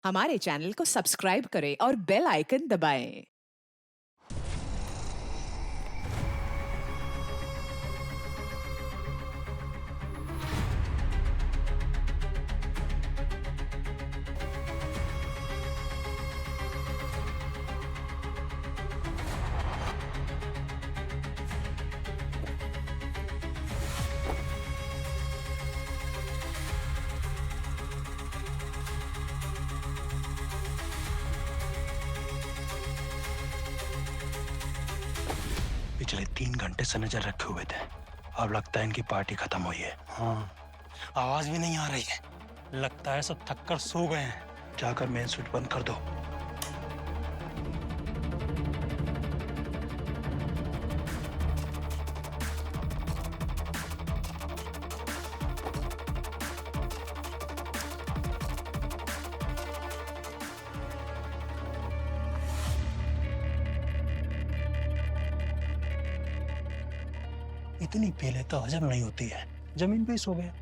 हमारे चैनल को सब्सक्राइब करें और बेल आइकन दबाएं। पिछले 3 घंटे से नजर रखे हुए थे। अब लगता है इनकी पार्टी खत्म हुई है। हाँ, आवाज भी नहीं आ रही है। लगता है सब थक कर सो गए हैं। जाकर मेन स्विच बंद कर दो। इतनी पी ले तो हजम नहीं होती है। जमीन पे ही सो गया।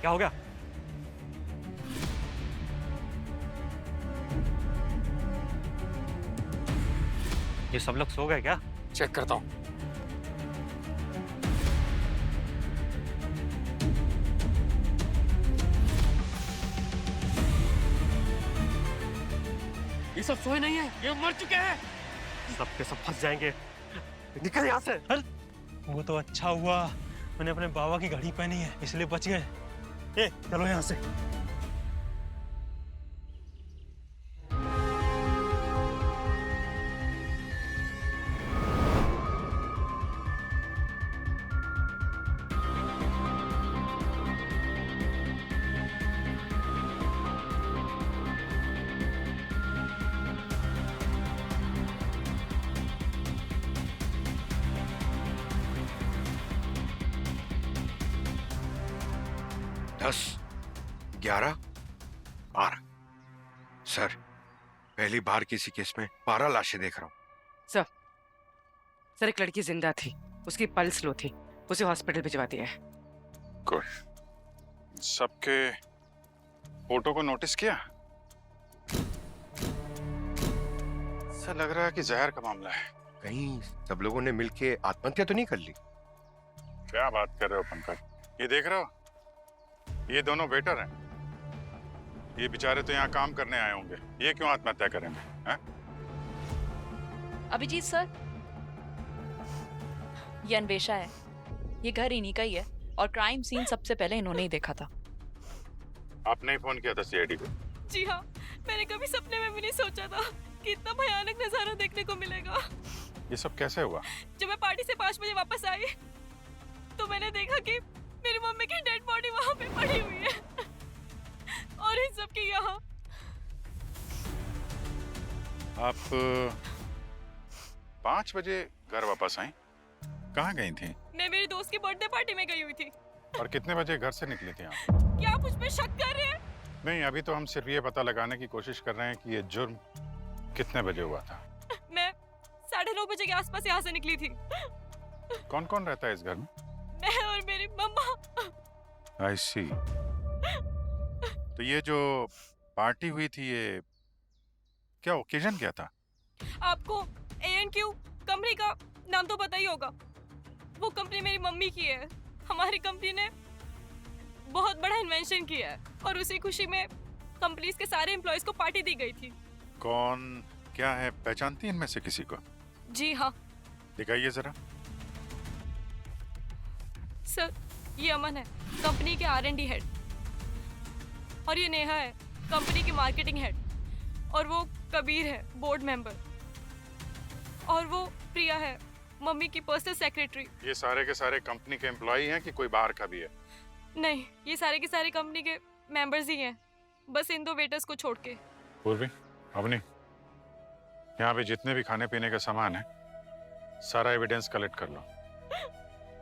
क्या हो गया? ये सब लोग सो गए क्या? चेक करता हूं। ये सब सोए नहीं है, ये मर चुके हैं। सब के सब फंस जाएंगे। निकल यहाँ से। वो तो अच्छा हुआ मैंने अपने बाबा की घड़ी पहनी है, इसलिए बच गए। चलो यहाँ से। दस, 11, 12। सर, पहली बार किसी केस में 12 लाशें देख रहा हूँ। सर एक लड़की जिंदा थी, उसकी पल्स लो थी, उसे हॉस्पिटल भिजवा दिया है। गुड। सबके फोटो को नोटिस किया? ऐसा लग रहा है कि जहर का मामला है। कहीं सब लोगों ने मिलके आत्महत्या तो नहीं कर ली? क्या बात कर रहे हो पंकज? ये देख रहे हो, ये दोनों वेटर हैं। ये बेचारे तो यहाँ काम करने आए होंगे, ये क्यों आत्महत्या करेंगे? हैं? अभिजीत सर, ये अन्वेषा है। ये घर इन्हीं का ही है और क्राइम सीन सबसे पहले इन्होंने ही देखा था। आपने ही फोन किया था सीआईडी को? जी हाँ, मैंने कभी सपने में भी नहीं सोचा था कि इतना भयानक नजारा देखने को मिलेगा। ये सब कैसे हुआ? जब मैं पार्टी से 5 बजे वापस आई तो मैंने देखा कि मेरी मम्मी की डेड बॉडी वहां पे पड़ी हुई है और इन सब की यहाँ। आप 5 बजे घर वापस आई? कहाँ गई थी? मैं मेरी दोस्त की बर्थडे पार्टी में गई हुई थी। और कितने बजे घर से निकली थी आप? क्या आप मुझ पे शक कर रहे हैं? नहीं, अभी तो हम सिर्फ ये पता लगाने की कोशिश कर रहे हैं कि ये जुर्म कितने बजे हुआ था। मैं 9:30 बजे के आसपास यहाँ से निकली थी। कौन कौन रहता है इस घर में? मैं और मेरी मम्मा। आई सी। तो ये जो पार्टी हुई थी, ये क्या ओकेजन क्या था? आपको A&Q कंपनी का नाम तो पता ही होगा। वो कंपनी मेरी मम्मी की है। हमारी कंपनी ने बहुत बड़ा इन्वेंशन किया है और उसी खुशी में कंपनीज के सारे एम्प्लॉयज को पार्टी दी गई थी। कौन क्या है, पहचानती है इनमें से किसी को? जी हाँ दिखाइए जरा। सर, ये अमन है, कंपनी के R&D हेड, और ये नेहा है, कंपनी की मार्केटिंग हेड, और वो कबीर है, बोर्ड मेंबर, और वो प्रिया है, मम्मी की पर्सनल सेक्रेटरी। ये सारे के सारे कंपनी के एम्प्लॉय हैं कि कोई बाहर का भी है? नहीं, ये सारे के सारे कंपनी के मेंबर्स ही हैं। बस इन 2 वेटर्स को छोड़ के। पूर्वी, अवनी, यहाँ पे जितने भी खाने पीने का सामान है सारा एविडेंस कलेक्ट कर लो।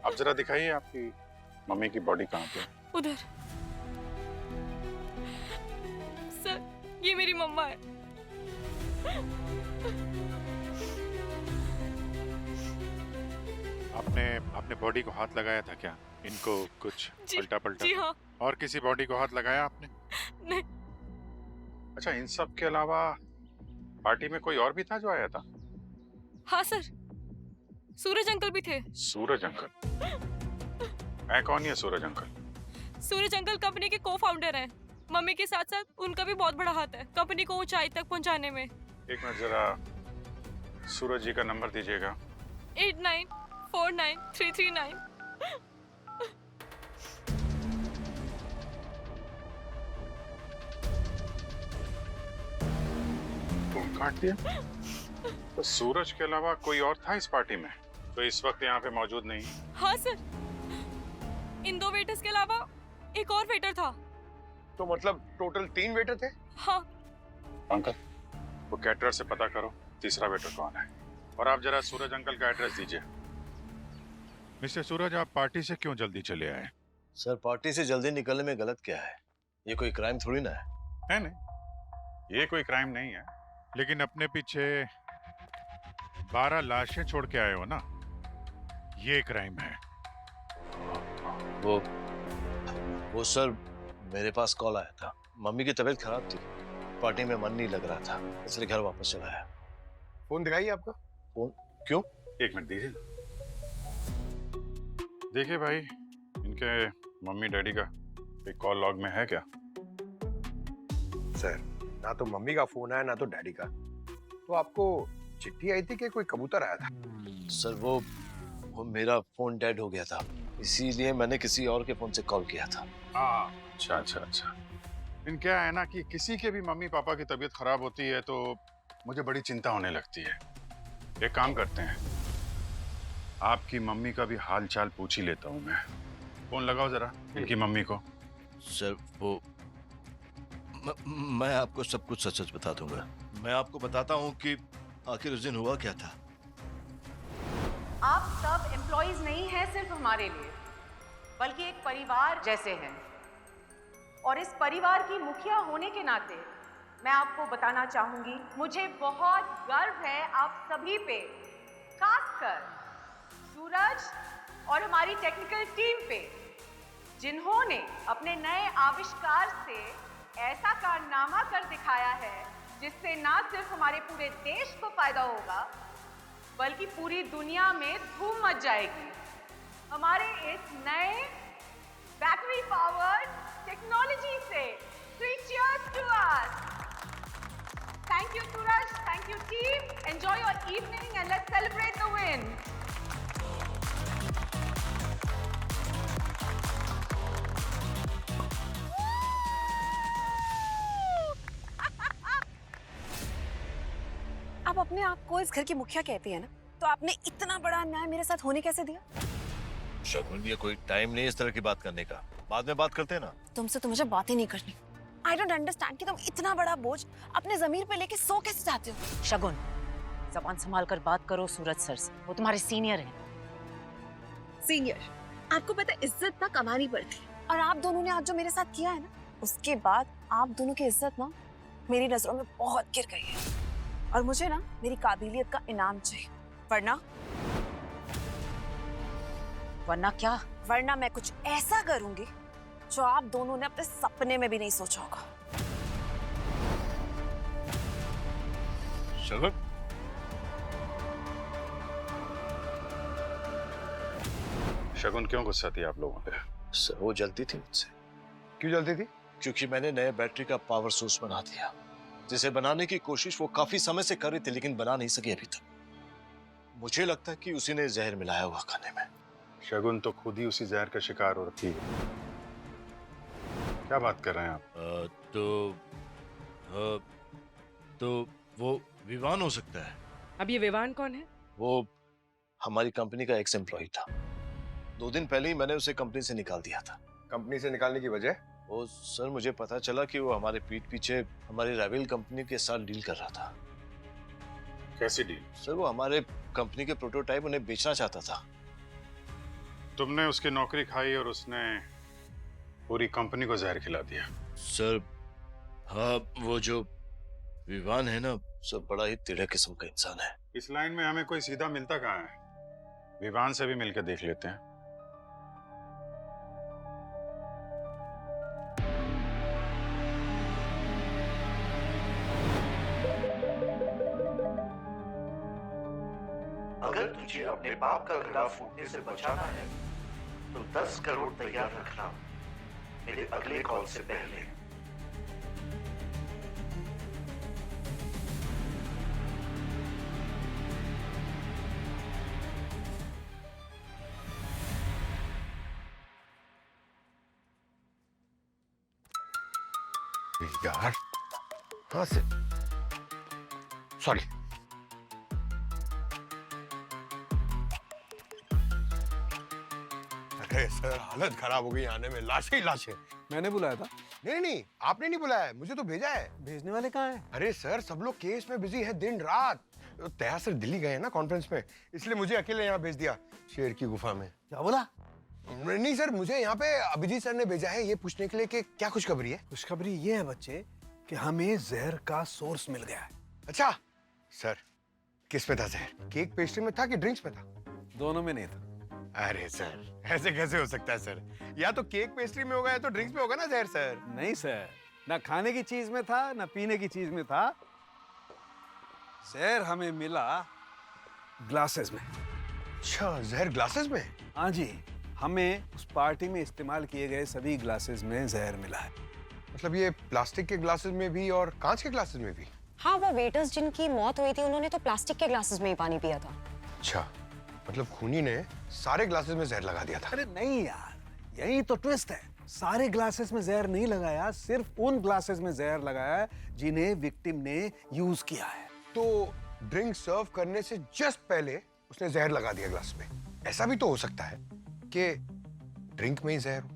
अब जरा दिखाइए आपकी मम्मी की बॉडी कहाँ पे है? उधर। सर, ये मेरी मम्मा है। आपने बॉडी को हाथ लगाया था क्या? इनको कुछ उल्टा पलटा? जी हाँ। और किसी बॉडी को हाथ लगाया आपने? नहीं। अच्छा, इन सब के अलावा पार्टी में कोई और भी था जो आया था? हाँ सर, सूरज अंकल भी थे। सूरज अंकल? है कौन ये सूरज अंकल? सूरज अंकल कंपनी के को-फाउंडर हैं। मम्मी के साथ साथ उनका भी बहुत बड़ा हाथ है कंपनी को ऊंचाई तक पहुंचाने में। एक मिनट, जरा सूरज जी का नंबर दीजिएगा। 89493339। फोन काट दिया? तो सूरज के अलावा कोई और था इस पार्टी में तो इस वक्त यहाँ पे मौजूद नहीं? हाँ सर, इन 2 वेटर्स के अलावा एक और वेटर था। तो मतलब टोटल 3 वेटर थे? हाँ। अंकल, वो कैटरर से पता करो तीसरा वेटर कौन है, और आप जरा सूरज अंकल का एड्रेस दीजिए। मिस्टर सूरज, आप पार्टी से क्यों जल्दी चले आए? सर, पार्टी से जल्दी निकलने में गलत क्या है? ये कोई क्राइम थोड़ी ना है। नहीं, ये कोई क्राइम नहीं है, लेकिन अपने पीछे 12 लाशें छोड़ के आए हो ना, ये क्राइम है। वो सर, मेरे पास कॉल आया था। मम्मी की तबीयत खराब थी, पार्टी में मन नहीं लग रहा था, इसलिए घर वापस चला आया। फोन दिखाइए आपका। फोन? क्यों? एक मिनट दीजिए। देखिए भाई, इनके मम्मी डैडी का एक कॉल लॉग में है क्या? सर, ना तो मम्मी का फोन आया ना तो डैडी का। तो आपको चिट्ठी आई थी कि कोई कबूतर आया था? सर, वो मेरा फोन डेड हो गया था, इसीलिए मैंने किसी और के फोन से कॉल किया था। हाँ, अच्छा। इन क्या है ना कि किसी के भी मम्मी पापा की तबीयत खराब होती है तो मुझे बड़ी चिंता होने लगती है। एक काम करते हैं, आपकी मम्मी का भी हाल चाल पूछ ही लेता हूँ मैं। फोन लगाओ जरा इनकी मम्मी को। सर, वो मैं आपको सब कुछ सच सच बता दूंगा। मैं आपको बताता हूँ कि आखिर उस दिन हुआ क्या था। आप सब एम्प्लॉइज नहीं हैं सिर्फ हमारे लिए, बल्कि एक परिवार जैसे हैं। और इस परिवार की मुखिया होने के नाते मैं आपको बताना चाहूंगी, मुझे बहुत गर्व है आप सभी पे, खासकर सूरज और हमारी टेक्निकल टीम पे, जिन्होंने अपने नए आविष्कार से ऐसा कारनामा कर दिखाया है जिससे ना सिर्फ हमारे पूरे देश को फायदा होगा बल्कि पूरी दुनिया में धूम मच जाएगी। हमारे इस नए बैटरी पावर्ड टेक्नोलॉजी से 3 cheers to us. Thank you Suraj, thank you team. Enjoy your evening and let's celebrate the win. आप अपने आप को इस घर की मुखिया कहती है ना, तो आपने इतना बड़ा अन्याय मेरे साथ होने कैसे दिया? शगुन, ये कोई टाइम नहीं इस तरह की बात करने का, बाद में बात करते हैं ना। तुमसे तो मुझे बात ही नहीं करनी। I don't understand कि तुम इतना बड़ा बोझ अपने जमीर पे लेके सो कैसे जाते हो? शगुन, जबान संभाल कर बात करो सूरज सर से, वो तुम्हारे सीनियर हैं। सीनियर? आपको पता है इज्जत ना कमानी पड़ती है, और आप दोनों ने आज जो मेरे साथ किया है ना, उसके बाद आप दोनों की इज्जत ना मेरी नजरों में बहुत गिर गई है, और मुझे ना मेरी काबिलियत का इनाम चाहिए, वरना क्या? वरना मैं कुछ ऐसा करूंगी जो आप दोनों ने अपने सपने में भी नहीं सोचा होगा। शगुन, शगुन क्यों गुस्सा थी आप लोगों पे? सर, वो जलती थी मुझसे। क्यों जलती थी? क्योंकि मैंने नए बैटरी का पावर सोर्स बना दिया, जिसे बनाने की कोशिश वो काफी समय से कर रही थी, लेकिन बना नहीं सकी अभी तक। मुझे लगता है कि उसी ने जहर मिलाया हुआ खाने में। शगुन तो खुद ही उसी जहर का शिकार हो रखी है। क्या बात कर रहे हैं आप? तो वो विवान हो सकता है। अब ये विवान कौन है? वो हमारी कंपनी का एक्स एम्प्लॉय था। 2 दिन पहले ही मैंने उसे कंपनी से निकाल दिया था। कंपनी से निकालने की वजह? वो सर मुझे पता चला कि वो हमारे पीठ पीछे हमारी राइवल कंपनी के साथ डील कर रहा था। कैसी डील? सर वो हमारे कंपनी के प्रोटोटाइप उन्हें बेचना चाहता था। तुमने उसकी नौकरी खाई और उसने पूरी कंपनी को जहर खिला दिया। सर हाँ, वो जो विवान है ना, सर बड़ा ही टेढ़े किस्म का इंसान है। इस लाइन में हमें कोई सीधा मिलता कहाँ है? विवान से भी मिलकर देख लेते हैं। अगर तुझे अपने बाप का गला फूटने से बचाना है तो 10 करोड़ तैयार रखना मेरे अगले कॉल से पहले। यार हाँ से सॉरी। अरे सर हालत खराब हो गई आने में, लाशें ही लाशें। मैंने बुलाया था। नहीं नहीं आपने नहीं बुलाया, मुझे तो भेजा है। भेजने वाले कहाँ हैं? अरे सर सब लोग केस में बिजी है दिन रात। तया सर दिल्ली गए हैं ना कॉन्फ्रेंस में, इसलिए मुझे अकेले यहाँ भेज दिया शेर की गुफा में। क्या बोला? नहीं सर मुझे यहाँ पे अभिजीत सर ने भेजा है ये पूछने के लिए कि क्या खुशखबरी है। खुशखबरी ये है बच्चे कि हमें जहर का सोर्स मिल गया है। अच्छा सर किस में था जहर? केक पेस्ट्री में था कि ड्रिंक्स में था? दोनों में नहीं था। अरे सर ऐसे कैसे हो सकता है सर? या तो केक पेस्ट्री में होगा या तो ड्रिंक्स में होगा ना जहर सर। नहीं सर, ना खाने की चीज में था ना पीने की चीज में था। जहर हमें मिला ग्लासेस में। अच्छा जहर ग्लासेस में? हाँ जी, हमें उस पार्टी में इस्तेमाल किए गए सभी ग्लासेस में जहर मिला है। मतलब ये प्लास्टिक के ग्लासेस में भी और कांच के ग्लासेस में भी? हाँ, वो वेटर्स जिनकी मौत हुई थी उन्होंने तो प्लास्टिक के ग्लासेस में ही पानी पिया था। अच्छा मतलब खूनी ने सारे ग्लासेस में जहर लगा दिया था? अरे नहीं यार, यही तो ट्विस्ट है। सारे ग्लासेस में जहर नहीं लगाया, सिर्फ उन ग्लासेस में जहर लगाया जिन्हें विक्टिम ने यूज किया है। तो ड्रिंक सर्व करने से जस्ट पहले उसने जहर लगा दिया ग्लास में। ऐसा भी तो हो सकता है कि ड्रिंक में ही जहर हो,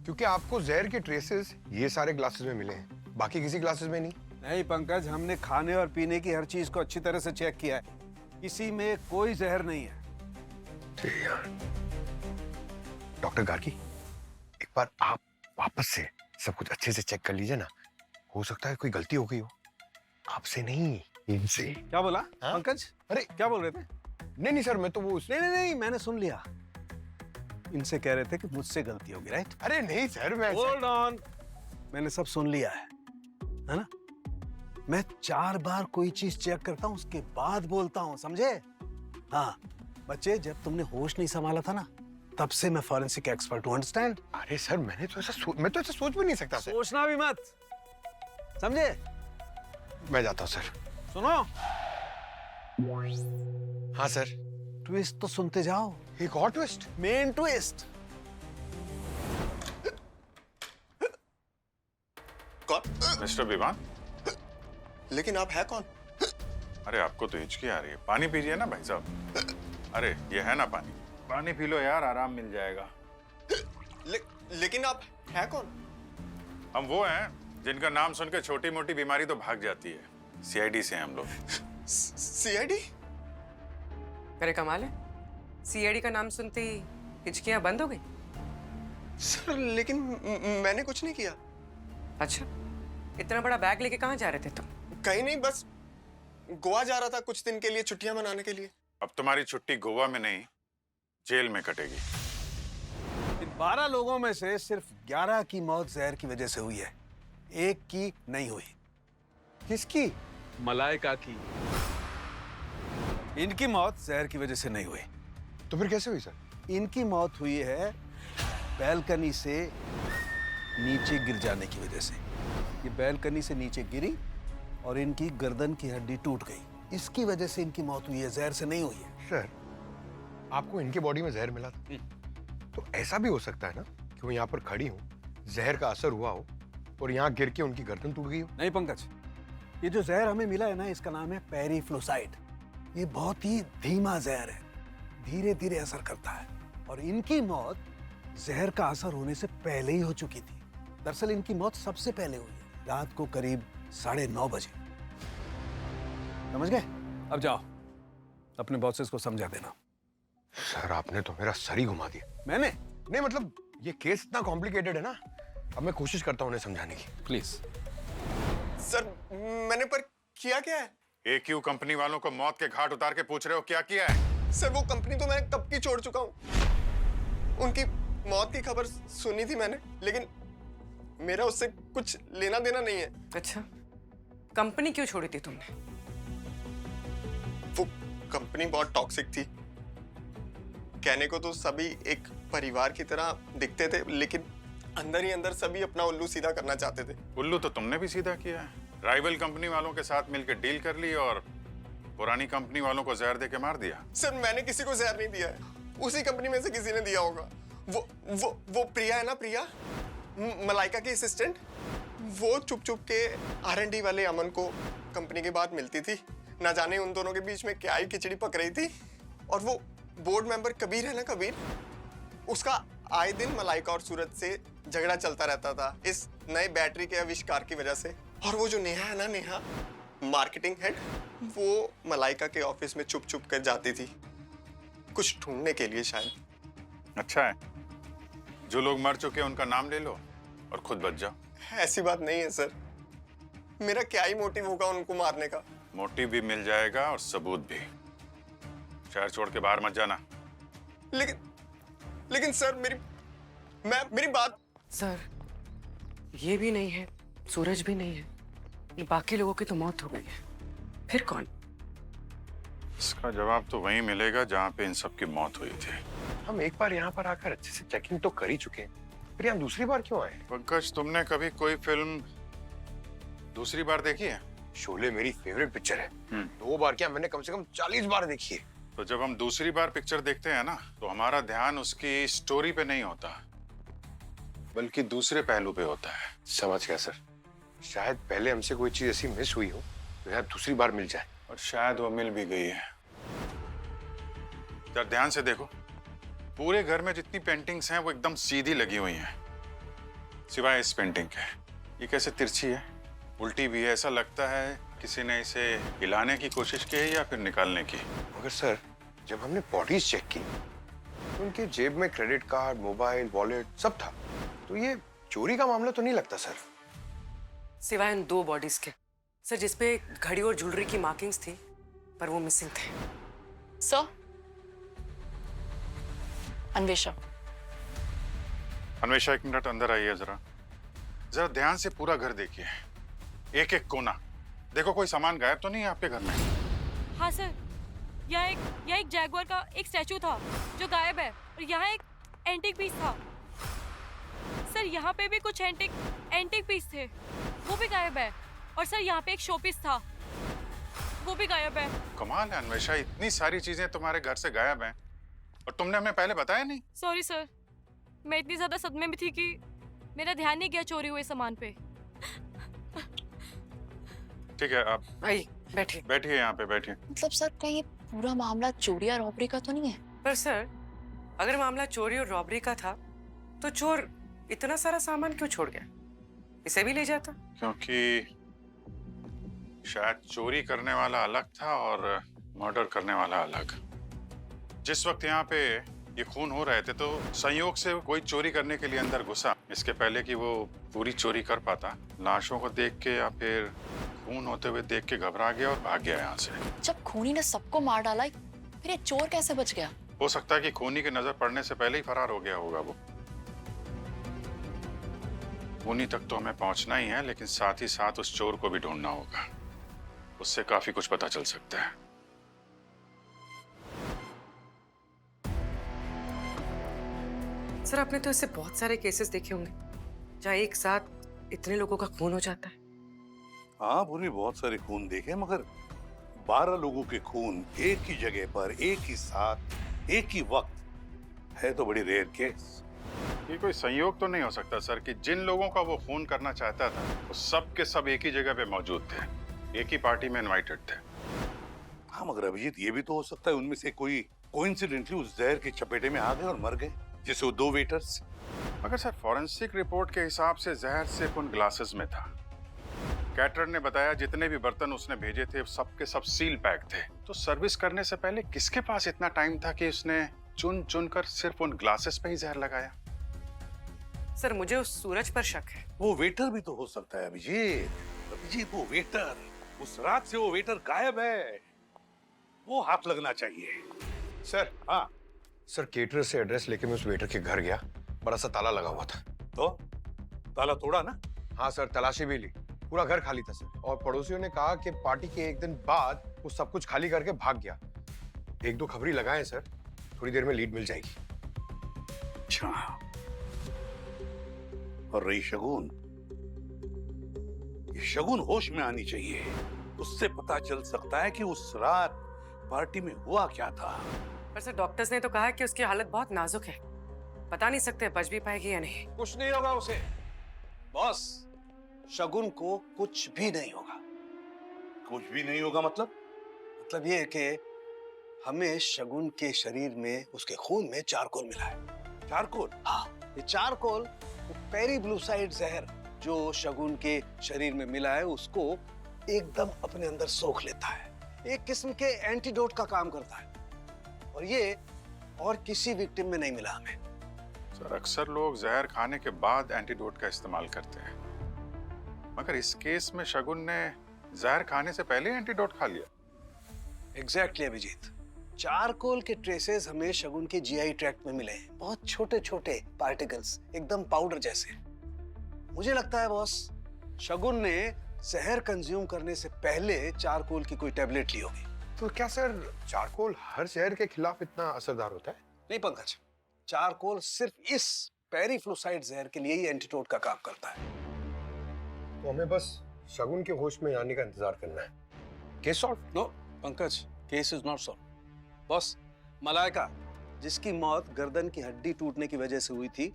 क्योंकि आपको जहर के ट्रेसेस ये सारे ग्लासेस में मिले हैं, बाकी किसी ग्लासेस में नहीं। नहीं पंकज, हमने खाने और पीने की हर चीज को अच्छी तरह से चेक किया है, किसी में कोई जहर नहीं है। डॉक्टर गार्गी एक बार आप वापस से सब कुछ अच्छे से चेक कर लीजिए ना, हो सकता है कोई गलती हो गई हो। आपसे नहीं इनसे। क्या बोला पंकज? अरे क्या बोल रहे थे? नहीं सर मैं तो वो नहीं मैंने सुन लिया। इनसे कह रहे थे कि मुझसे गलती होगी, राइट? अरे नहीं सर मैं होल्ड ऑन, मैंने सब सुन लिया है ना? मैं 4 बार कोई चीज चेक करता हूँ उसके बाद बोलता हूँ, समझे? हाँ बच्चे, जब तुमने होश नहीं संभाला था ना तब से मैं फॉरेंसिक एक्सपर्ट हूँ, अंडरस्टैंड? अरे सर मैं तो ऐसा सोच भी नहीं सकता सर। सोचना भी मत, समझे? मैं जाता हूँ सर। सुनो। हाँ सर। ट्विस्ट तो सुनते जाओ। एक और ट्विस्ट? Main twist. कौन? मिस्टर विवान। लेकिन आप है कौन? अरे आपको तो हिचकी आ रही है, पानी पीजिए ना भाई साहब। अरे ये है ना पानी, पानी पी लो यार, आराम मिल जाएगा। लेकिन आप है कौन? हम वो हैं जिनका नाम सुनकर छोटी मोटी बीमारी तो भाग जाती है। सीआईडी से हैं हम लोग। सीआईडी? अरे कमाल है, सीआईडी का नाम सुनते ही हिचकियां बंद हो गई? सर लेकिन मैंने कुछ नहीं किया। अच्छा, इतना बड़ा बैग लेके कहाँ जा रहे थे तुम? कहीं नहीं, बस गोवा जा रहा था कुछ दिन के लिए, छुट्टियां मनाने के लिए। अब तुम्हारी छुट्टी गोवा में नहीं जेल में कटेगी। इन 12 लोगों में से सिर्फ 11 की मौत जहर की वजह से हुई है, एक की नहीं हुई। किसकी? मलाइका की। इनकी मौत जहर की वजह से नहीं हुई। तो फिर कैसे हुई सर? इनकी मौत हुई है बैल्कनी से नीचे गिर जाने की वजह से। ये बैल्कनी से नीचे गिरी और इनकी गर्दन की हड्डी टूट गई, इसकी वजह से इनकी मौत हुई है, जहर से नहीं हुई है। सर आपको इनके बॉडी में जहर मिला था, तो ऐसा भी हो सकता है ना कि वो यहाँ पर खड़ी हो, जहर का असर हुआ हो और यहाँ गिर के उनकी गर्दन टूट गई हो। नहीं पंकज, ये जो जहर हमें मिला है ना, इसका नाम है पेरिफ्लोसाइड। ये बहुत ही धीमा जहर है, धीरे धीरे असर करता है, और इनकी मौत जहर का असर होने से पहले ही हो चुकी थी। दरअसल इनकी मौत सबसे पहले हुई रात को करीब 9:30 बजे। समझ गए? अब जाओ अपने बॉसेस को समझा देना। सर आपने तो मेरा सर ही घुमा दिया। मैंने नहीं मतलब ये केस इतना कॉम्प्लिकेटेड है ना, अब मैं कोशिश करता हूँ उन्हें समझाने की। प्लीज। सर मैंने पर किया क्या है? AQ कंपनी वालों को मौत के घाट उतार के पूछ रहे हो क्या किया है? सर वो कंपनी तो मैंने कब की छोड़ चुका हूँ। उनकी मौत की खबर सुनी थी मैंने, लेकिन मेरा उससे कुछ लेना देना नहीं है। अच्छा, कंपनी क्यों छोड़ी थी तुमने? वो कंपनी बहुत टॉक्सिक थी। कहने को तो सभी एक परिवार की तरह दिखते थे, लेकिन अंदर ही अंदर सभी अपना उल्लू सीधा करना चाहते थे। उल्लू तो तुमने भी सीधा किया है। राइवल कंपनी वालों के साथ मिलकर डील कर ली और पुरानी कंपनी वालों को जहर दे के मार दिया। सर मैंने किसी को जहर नहीं दिया है, उसी कंपनी में से किसी ने दिया होगा। वो प्रिया है ना, प्रिया मलाइका की असिस्टेंट, वो चुप चुप के R&D वाले अमन को कंपनी के बाद मिलती थी। ना जाने उन दोनों के बीच में क्या ही खिचड़ी पक रही थी। और वो बोर्ड मेंबर कबीर है ना, कबीर, उसका आए दिन मलाइका और सूरज से झगड़ा चलता रहता था इस नए बैटरी के आविष्कार की वजह से। और वो जो नेहा है ना, नेहा मार्केटिंग हेड, वो मलाइका के ऑफिस में चुप चुप कर जाती थी, कुछ ढूंढने के लिए शायद। अच्छा है, जो लोग मर चुके हैं उनका नाम ले लो और खुद बच जाओ। ऐसी बात नहीं है सर, मेरा क्या ही मोटिव होगा उनको मारने का। मोटिव भी मिल जाएगा और सबूत भी। शहर छोड़ के बाहर मत जाना। लेकिन सर मेरी बात। सर ये भी नहीं है, सूरज भी नहीं है, ये बाकी लोगों की तो मौत हो गई है, फिर कौन? इसका जवाब तो वहीं मिलेगा जहाँ पे इन सब की मौत हुई थी। हम एक बार यहाँ पर आकर अच्छे से चेकिंग तो कर ही चुके हैं, फिर हम दूसरी बार क्यों आए? पंकज, तुमने कभी कोई फिल्म दूसरी बार देखी है? शोले मेरी फेवरेट पिक्चर है। 2 बार क्या, मैंने कम से कम 40 बार देखी है। तो जब हम दूसरी बार पिक्चर देखते हैं ना, तो हमारा ध्यान उसकी स्टोरी पे नहीं होता, बल्कि दूसरे पहलू पे होता है। समझ गया सर, शायद पहले हमसे कोई चीज ऐसी मिस हुई हो तो यार दूसरी बार मिल जाए। और शायद वो मिल भी गई है। जरा ध्यान से देखो, पूरे घर में जितनी पेंटिंग्स हैं वो एकदम सीधी लगी हुई हैं, सिवाय इस पेंटिंग के। ये कैसे तिरछी है, उल्टी भी है। ऐसा लगता है किसी ने इसे हिलाने की कोशिश की है या फिर निकालने की। मगर सर, जब हमने बॉडीज चेक की तो उनके जेब में क्रेडिट कार्ड, मोबाइल, वॉलेट सब था, तो ये चोरी का मामला तो नहीं लगता सर। सिवाय इन 2 बॉडीज के सर, जिसपे घड़ी और ज्वेलरी की मार्किंग्स थी, पर वो मिसिंग थे। सर, अन्वेषा। अन्वेषा, 1 मिनट अंदर आइए। जरा ध्यान से पूरा घर देखिए, एक एक कोना देखो, कोई सामान गायब तो नहीं है आपके घर में? हाँ सर, यहाँ एक जैगुआर का एक स्टैचू था जो गायब है, और यहाँ एक एंटीक पीस था। सर यहाँ पे भी कुछ एंटीक पीस थे, वो भी गायब है। और सर यहाँ पे एक शो पीस था, वो भी गायब है। कमाल है अन्वेषा, इतनी सारी चीजें तुम्हारे घर से गायब हैं और तुमने हमें पहले बताया नहीं। सॉरी सर, मैं इतनी ज्यादा सदमे में थी कि मेरा ध्यान नहीं गया चोरी हुए सामान पे। ठीक है, आप बैठिए यहाँ पे बैठिए। मतलब सर, कहीं ये पूरा मामला चोरी और रॉबरी का तो नहीं है? पर सर, अगर मामला चोरी और रॉबरी का था तो चोर इतना सारा सामान क्यों छोड़ गया? इसे भी ले जाता। क्योंकि शायद चोरी करने वाला अलग था और मर्डर करने वाला अलग। जिस वक्त यहाँ पे ये खून हो रहे थे तो संयोग से कोई चोरी करने के लिए अंदर घुसा, इसके पहले कि वो पूरी चोरी कर पाता। लाशों को देख के या फिर खून होते हुए देख के घबरा गया और भाग गया यहाँ से। जब खूनी ने सबको मार डाला, फिर ये चोर कैसे बच गया? हो सकता है कि खूनी की नजर पड़ने से पहले ही फरार हो गया होगा वो। खूनी तक तो हमें पहुंचना ही है, लेकिन साथ ही साथ उस चोर को भी ढूंढना होगा। उससे काफी कुछ पता चल सकता है। सर, आपने तो ऐसे बहुत सारे केसेस देखे होंगे जहाँ एक साथ इतने लोगों का खून हो जाता है। हाँ पूरी, बहुत सारे खून देखे, मगर 12 लोगों के खून एक ही जगह पर, एक ही साथ, एक ही वक्त है तो बड़ी रेयर केस। ये कोई संयोग तो नहीं हो सकता सर कि जिन लोगों का वो खून करना चाहता था वो सब के सब एक ही जगह पे मौजूद थे, एक ही पार्टी में इनवाइटेड थे। हाँ मगर अभिजीत, ये भी तो हो सकता है उनमें से कोई कोइंसिडेंटली उस जहर की चपेटे में आ गए और मर गए, जैसे वो 2 वेटर्स। मगर सर फॉरेंसिक रिपोर्ट के हिसाब से जहर सिर्फ उन ग्लासेस में था। कैटरर ने बताया जितने भी बर्तन उसने भेजे थे सबके सब सील पैक थे। तो सर्विस करने से पहले किसके पास इतना टाइम था कि उसने चुन चुन कर सिर्फ उन ग्लासेस पे ही जहर लगाया? सर मुझे उस सूरज पर शक है। वो वेटर भी तो हो सकता है अभिजीत। अभिजीत वो वेटर, उस रात से वो वेटर गायब है, वो हाथ लगना चाहिए। सर हाँ सर, केटरर से एड्रेस लेके मैं उस वेटर के घर गया, बड़ा सा ताला लगा हुआ था। तो ताला तोड़ा ना? हाँ सर, तलाशी भी ली, पूरा घर खाली था सर। और पड़ोसियों ने कहा कि पार्टी के एक दिन बाद वो सब कुछ खाली करके भाग गया। एक दो खबरी लगाए सर, थोड़ी देर में लीड मिल जाएगी। अच्छा, और रही शगुन, ये शगुन होश में आनी चाहिए। उससे पता चल सकता है कि उस रात पार्टी में हुआ क्या था। पर सर डॉक्टर्स ने तो कहा कि उसकी हालत बहुत नाजुक है, बता नहीं सकते बच भी पाएगी या नहीं। कुछ नहीं होगा उसे बॉस, शगुन को कुछ भी नहीं होगा। कुछ भी नहीं होगा मतलब? मतलब ये कि हमें शगुन के शरीर में, उसके खून में चारकोल मिला है। चारकोल? हाँ, ये चारकोल वो पेरीग्लूसाइड जहर जो शगुन के शरीर में मिला है उसको एकदम अपने अंदर सोख लेता है। एक किस्म के एंटीडोट का काम करता है, और ये और किसी विक्टिम में नहीं मिला हमें। सर अक्सर लोग जहर खाने के बाद एंटीडोट का इस्तेमाल करते हैं, मगर इस केस में शगुन ने जहर खाने से पहले एंटीडोट खा लिया। एग्जैक्टली अभिजीत, चारकोल के ट्रेसेस हमें शगुन के जीआई ट्रैक्ट में मिले हैं, बहुत छोटे छोटे पार्टिकल्स, एकदम पाउडर जैसे। मुझे लगता है बॉस, शगुन ने जहर कंज्यूम करने से पहले चारकोल की कोई टैबलेट ली होगी। तो क्या सर चारकोल हर जहर के खिलाफ इतना असरदार होता है? नहीं पंकज, चारकोल सिर्फ इस पेरीफ्लूसाइड जहर के लिए ही एंटीडोट का काम करता है। तो हमें बस शगुन के होश में आने का इंतजार करना है। Case solve? No Pankaj, case is not solve. Boss, Malaika जिसकी मौत गर्दन की हड्डी टूटने की वजह से हुई थी,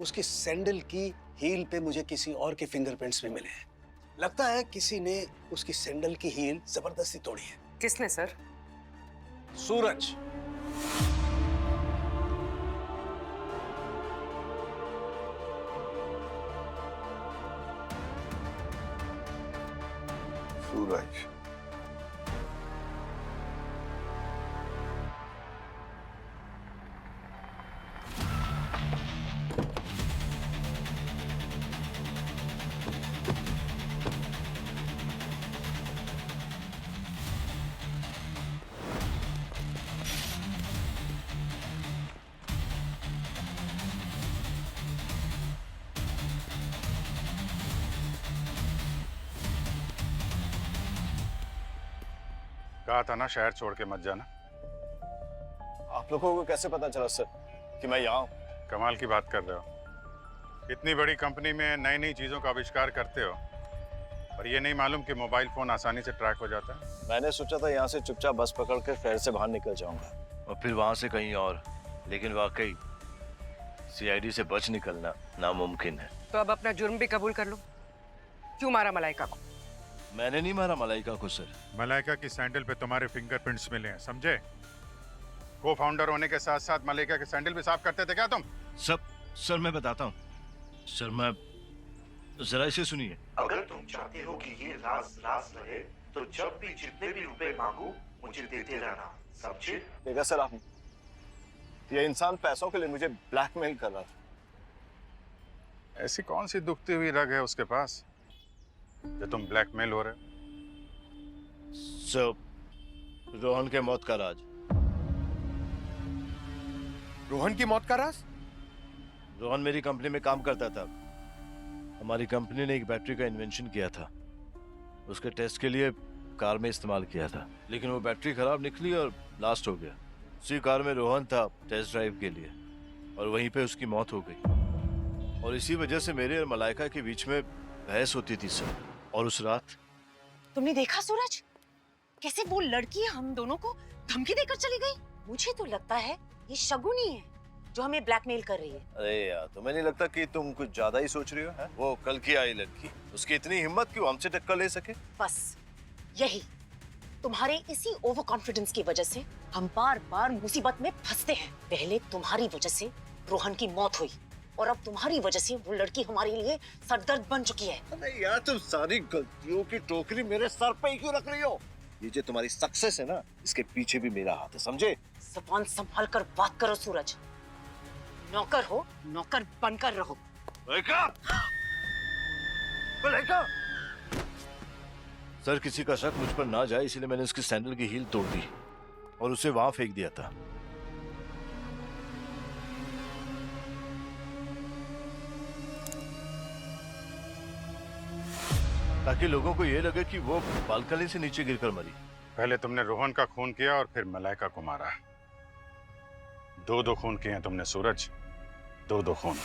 उसकी सैंडल की हील पे मुझे किसी और के फिंगरप्रिंट्स भी मिले हैं। लगता है किसी ने उसकी सैंडल की हील जबरदस्ती तोड़ी है। किसने सर? सूरज। सूरज? कहा था ना शहर छोड़ के मत जाना। आप लोगों को कैसे पता चला सर कि मैं यहाँ हूँ? कमाल की बात कर रहे हो। इतनी बड़ी कंपनी में नई नई चीजों का आविष्कार करते हो और ये नहीं मालूम कि मोबाइल फोन आसानी से ट्रैक हो जाता है। मैंने सोचा था यहाँ से चुपचाप बस पकड़ कर शहर से बाहर निकल जाऊंगा और फिर वहां से कहीं और, लेकिन वाकई सीआईडी से बच निकलना नामुमकिन है। तो अब अपना जुर्म भी कबूल कर लो। क्यों मारा मलाइका को? मैंने नहीं मारा मलाइका को सर। मलाइका की सैंडल पे तुम्हारे फिंगरप्रिंट्स मिले हैं, समझे? को फाउंडर होने के साथ साथ मलाइका के सैंडल भी साफ करते थे क्या तुम? सर मैं बताता हूँ सर, मैं जरा इसे सुनिए। अगर तुम चाहते हो कि ये राज राज रहे तो जब भी जितने भी रुपए मांगो मुझे देते रहना, समझे? देखा सर आपने, ये इंसान पैसों के लिए मुझे ब्लैकमेल कर रहा था। ऐसी कौन सी दुखती हुई रग है उसके पास जो तुम ब्लैकमेल हो रहे? रोहन के मौत का राज। रोहन की मौत का राज? रोहन मेरी कंपनी में काम करता था। हमारी कंपनी ने एक बैटरी का इन्वेंशन किया था, उसके टेस्ट के लिए कार में इस्तेमाल किया था, लेकिन वो बैटरी खराब निकली और ब्लास्ट हो गया। उसी कार में रोहन था टेस्ट ड्राइव के लिए और वहीं पे उसकी मौत हो गई। और इसी वजह से मेरे और मलाइका के बीच में बहस होती थी सर। और उस रात तुमने देखा सूरज, कैसे वो लड़की हम दोनों को धमकी देकर चली गई। मुझे तो लगता है ये शगुन ही है जो हमें ब्लैकमेल कर रही है। अरे यार, तुम्हें नहीं लगता कि तुम कुछ ज्यादा ही सोच रही हो? है? वो कल की आई लड़की, उसकी इतनी हिम्मत कि वो हमसे टक्कर ले सके? बस यही तुम्हारे इसी ओवर कॉन्फिडेंस की वजह से हम बार बार मुसीबत में फंसते हैं। पहले तुम्हारी वजह से रोहन की मौत हुई, और अब तुम्हारी वजह से वो लड़की हमारे लिए सरदर्द बन चुकी है। अरे यार, तुम सारी गलतियों की टोकरी मेरे सर पे ही क्यों रख रही हो? ये जो तुम्हारी सक्सेस है ना, इसके पीछे भी मेरा हाथ है, समझे? ज़बान संभाल कर बात करो सूरज। नौकर हो, नौकर बनकर रहो। सर, किसी का शक मुझ पर ना जाए इसलिए मैंने उसकी सैंडल की हील तोड़ दी और उसे वहां फेंक दिया था। ताकि लोगों को यह लगे कि वो बालकनी से नीचे गिरकर मरी। पहले तुमने रोहन का खून किया और फिर मलाइका को मारा। दो खून किए हैं तुमने सूरज, दो खून।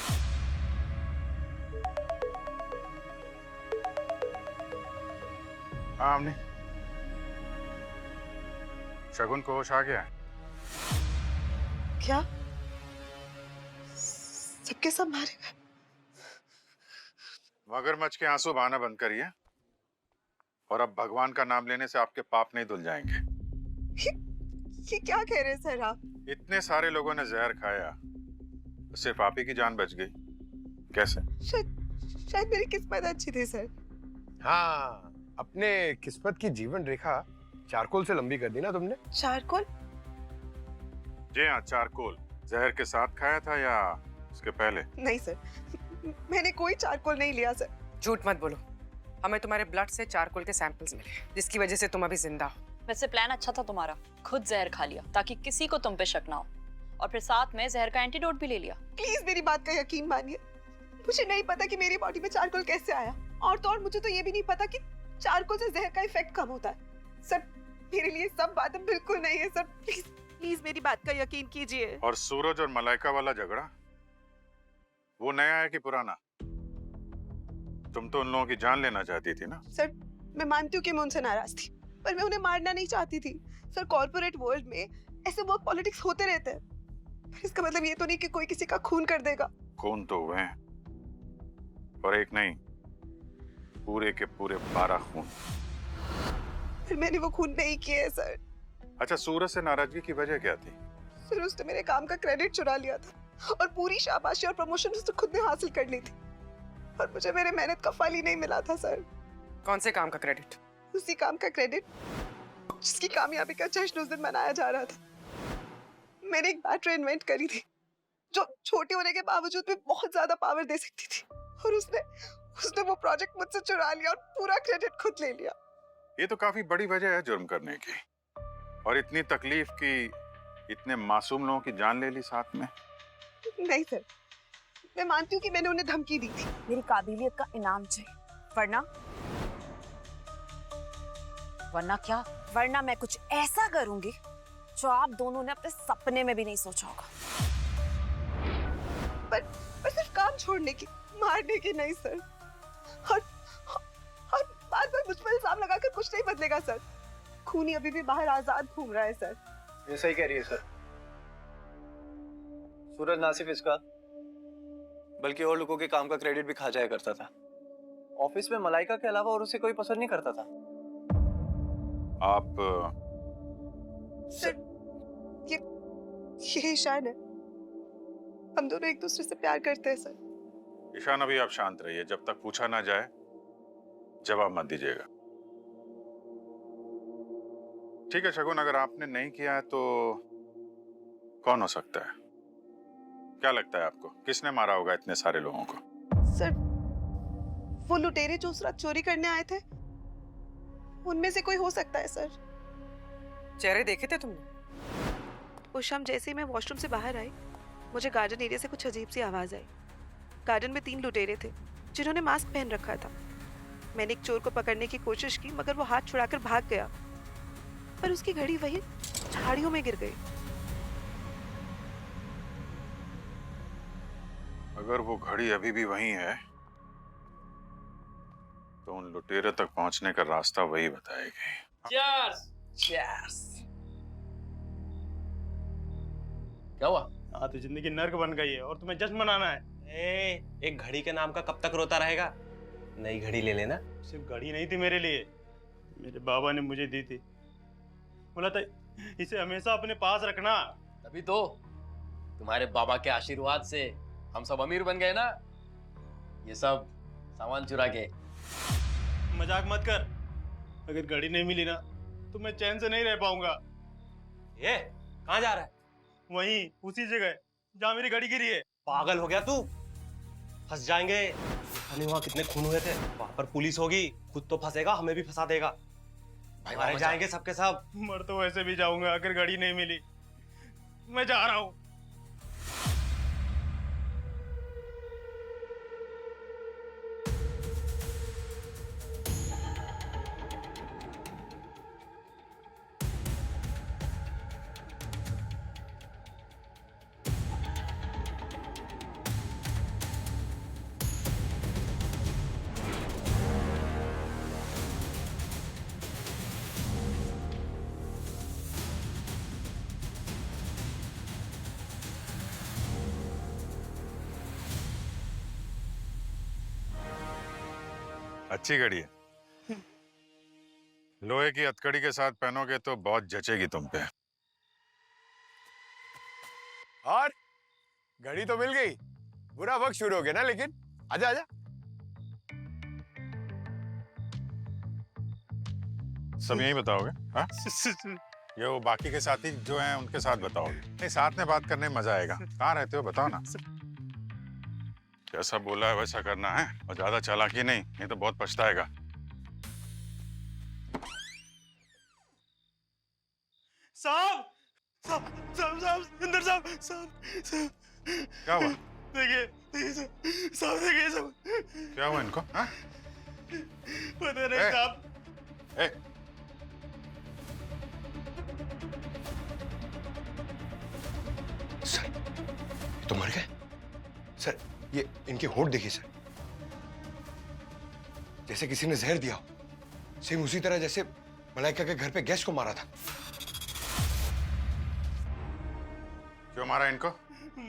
हाँ हमने शगुन को होश आ गया है? क्या सबके सब मारे गए? मगरमच्छ के आंसू बहाना बंद करिए और अब भगवान का नाम लेने से आपके पाप नहीं धुल जाएंगे। ये क्या कह रहे हैं सर आप? इतने सारे लोगों ने जहर खाया, सिर्फ आप ही की जान बच गई। कैसे? शायद मेरी किस्मत अच्छी थी सर। हाँ, अपने किस्मत की जीवन रेखा चारकोल से लंबी कर दी ना तुमने। चारकोल? जी हाँ, चारकोल। जहर के साथ खाया था या उसके पहले? नहीं सर, मैंने कोई चारकोल नहीं लिया सर। झूठ मत बोलो, हमें तुम्हारे ब्लड से चारकोल के सैंपल्स मिले, जिसकी वजह से तुम अभी जिंदा हो। वैसे प्लान अच्छा था तुम्हारा, खुद जहर खा लिया ताकि किसी को तुम पे शक ना हो, और फिर साथ में जहर का एंटीडोट भी ले लिया। प्लीज मेरी बात का यकीन मानिए, मुझे नहीं पता कि मेरी बॉडी में चारकोल कैसे आया, और तो और मुझे तो ये भी नहीं पता कि चारकोल से जहर का इफेक्ट कम होता है। सर, मेरे लिए सब बातें बिल्कुल नहीं है सर, प्लीज प्लीज मेरी बात का यकीन कीजिए। और सूरज और मलाइका वाला झगड़ा, वो नया है कि पुराना? तुम तो उन लोगों की जान लेना चाहती थी ना? सर, मैं मानती हूँ कि मैं उनसे नाराज थी, पर मैं उन्हें मारना नहीं चाहती थी। सर, कॉर्पोरेट वर्ल्ड में ऐसे वर्क पॉलिटिक्स होते रहते हैं, पर इसका मतलब ये तो नहीं कि कोई किसी का खून कर देगा। खून तो हुए हैं, और एक नहीं, पूरे के पूरे 12 खून। फिर मैंने वो खून नहीं किए हैं सर। अच्छा, सूरज से नाराजगी की वजह क्या थी? सर, उसने मेरे काम का क्रेडिट चुरा लिया था और पूरी शाबाशी और प्रमोशन उसने खुद ने हासिल कर ली थी, और मुझे मेरे मेहनत का फल ही नहीं मिला था सर। कौन से काम का क्रेडिट? उसी काम का क्रेडिट जिसकी कामयाबी का जश्न उस दिन मनाया जा रहा था। मैंने एक बैटरी इन्वेंट करी थी जो छोटी होने के बावजूद भी बहुत ज्यादा पावर दे सकती थी, और उसने वो प्रोजेक्ट मुझसे चुरा लिया और पूरा क्रेडिट खुद ले लिया। ये तो काफी बड़ी वजह है जुर्म करने की, और इतनी तकलीफ की, इतने मासूम लोगों की जान ले ली साथ में। नहीं सर, मैं मानती हूँ कि मैंने उन्हें धमकी दी थी। मेरी काबिलियत का इनाम चाहिए, वरना मैं कुछ ऐसा करूंगी जो आप दोनों ने अपने सपने में भी नहीं सोचा होगा। पर सिर्फ काम छोड़ने की, मारने की नहीं सर। और बार-बार मुझ पर इल्जाम लगाकर कुछ नहीं बदलेगा सर। खूनी अभी भी बाहर आजाद घूम रहा है सर। ये सही कह रही है सर। सूरज ना सिर्फ इसका बल्कि और लोगों के काम का क्रेडिट भी खा जाया करता था। ऑफिस में मलाइका के अलावा और उसे कोई पसंद नहीं करता था। आप सर, ये ईशान है, हम दोनों एक दूसरे से प्यार करते हैं सर। ईशान, अभी आप शांत रहिए, जब तक पूछा ना जाए जवाब मत दीजिएगा। ठीक है शगुन, अगर आपने नहीं किया है तो कौन हो सकता है? क्या लगता है आपको, किसने मारा होगा इतने सारे लोगों को? सर, वो लुटेरे जो उस रात चोरी करने आए थे, उनमें से कोई हो सकता है सर। चेहरे देखे थे तुमने? उस शाम जैसे ही मैं वॉशरूम से बाहर आई, मुझे गार्डन एरिया से कुछ अजीब सी आवाज आई। गार्डन में 3 लुटेरे थे जिन्होंने मास्क पहन रखा था। मैंने एक चोर को पकड़ने की कोशिश की, मगर वो हाथ छुड़ाकर भाग गया, पर उसकी घड़ी वही झाड़ियों में गिर गई। अगर वो घड़ी अभी भी वहीं है तो उन लुटेरे तक पहुंचने का रास्ता वही बताएगी। Cheers! Cheers! क्या हुआ? हाँ, तो जिंदगी नर्क बन गई है और तुम्हें जश्न मनाना है। एक घड़ी के नाम का कब तक रोता रहेगा? नई घड़ी ले लेना। सिर्फ घड़ी नहीं थी मेरे लिए, मेरे बाबा ने मुझे दी थी। बोला था इसे हमेशा अपने पास रखना। तभी तो तुम्हारे बाबा के आशीर्वाद से हम सब अमीर बन गए ना, ये सब सामान चुरा के। मजाक मत कर। अगर गाड़ी नहीं मिली ना तो मैं चैन से नहीं रह पाऊंगा। ये कहाँ जा रहा है? वहीं उसी जगह जहाँ मेरी गाड़ी गिरी है। पागल हो गया तू? फंस जाएंगे। देखा नहीं वहाँ कितने खून हुए थे? वहाँ पर पुलिस होगी, खुद तो फंसेगा, हमें भी फंसा देगा। मारे जाएंगे सबके सब। मर तो वैसे भी जाऊंगा अगर गाड़ी नहीं मिली। मैं जा रहा हूँ। अच्छी घड़ी है। लोहे की हथकड़ी के साथ पहनोगे तो बहुत जचेगी तुम पे। और घड़ी तो मिल गई, बुरा वक्त शुरू हो गया ना। लेकिन आजा आजा। सब यही बताओगे? हाँ? ये वो बाकी के साथी जो हैं उनके साथ बताओगे? नहीं, साथ में बात करने में मजा आएगा। कहाँ रहते हो बताओ ना। जैसा बोला है वैसा करना है, और ज्यादा चालाकी नहीं, नहीं तो बहुत पछताएगा। साहब साहब साहब साहब इंदर साहब साहब। क्या हुआ? देखिए देखिए साहब, देखिए सब। क्या हुआ इनको? हाँ? पता नहीं साहब। ए, सर तो मर गए। सर ये इनके होंठ देखिए सर, जैसे किसी ने जहर दिया हो। सेम उसी तरह जैसे मलाइका के घर पे गैस को मारा था। क्यों मारा इनको?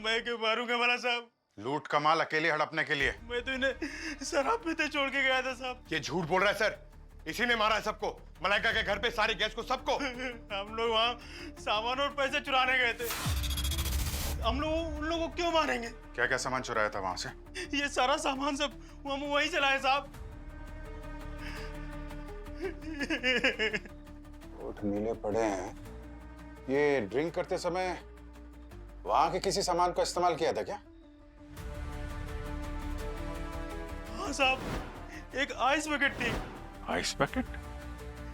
मैं क्यों मारूंगा भला साहब? लूट का माल अकेले हड़पने के लिए। मैं तो इन्हें शराब पीते छोड़ के गया था साहब। ये झूठ बोल रहा है सर, इसी ने मारा है सबको। मलाइका के घर पे सारी गैस को सबको। हम लोग वहाँ सामान और पैसे चुराने गए थे। हम लोग उन लोगों को क्यों मारेंगे? क्या क्या सामान चुराया था वहां से? ये सारा सामान सब हम वहीं से लाए साहब। होठ नीले पड़े हैं। ये ड्रिंक करते समय वहां के किसी सामान का इस्तेमाल किया था क्या? हाँ साहब, एक आइस बकेट थी। Ice bucket?